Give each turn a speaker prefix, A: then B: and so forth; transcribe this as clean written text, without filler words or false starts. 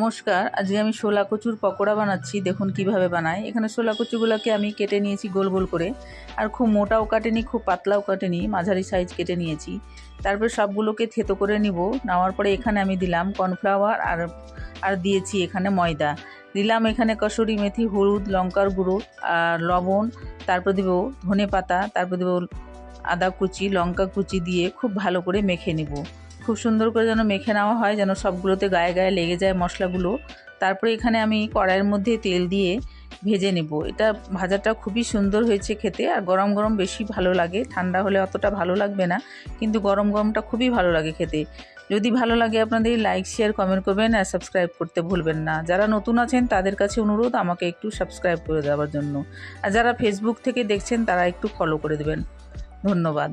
A: নমস্কার। আজকে আমি শোলা কচুর পকোড়া বানাচ্ছি। দেখুন কিভাবে বানাই। এখানে শোলা কচুগুলোকে আমি কেটে নিয়েছি গোল গোল করে, আর খুব মোটাও কাটেনি খুব পাতলাও কাটেনি, মাঝারি সাইজ কেটে নিয়েছি। তারপর সবগুলোকে থেতো করে নিব। নেওয়ার পরে এখানে আমি দিলাম কর্নফ্লাওয়ার আর দিয়েছি এখানে ময়দা। দিলাম এখানে কসুরি মেথি, হলুদ, লঙ্কার গুঁড়ো আর লবণ। তারপর দেব ধনে পাতা, তারপর দেব আদা কুচি, লঙ্কা কুচি দিয়ে খুব ভালো করে মেখে নেব। খুব সুন্দর করে যেন মেখে নেওয়া হয়, যেন সবগুলোতে গায়ে গায়ে লেগে যায় মশলাগুলো। তারপরে এখানে আমি কড়াইয়ের মধ্যে তেল দিয়ে ভেজে নেব। এটা ভাজাটা খুবই সুন্দর হয়েছে খেতে, আর গরম গরম বেশি ভালো লাগে, ঠান্ডা হলে অতটা ভালো লাগবে না, কিন্তু গরম গরমটা খুবই ভালো লাগে খেতে। যদি ভালো লাগে আপনাদের লাইক শেয়ার কমেন্ট করবেন আর সাবস্ক্রাইব করতে ভুলবেন না। যারা নতুন আছেন তাদের কাছে অনুরোধ আমাকে একটু সাবস্ক্রাইব করে দেওয়ার জন্য, আর যারা ফেসবুক থেকে দেখছেন তারা একটু ফলো করে দেবেন। ধন্যবাদ।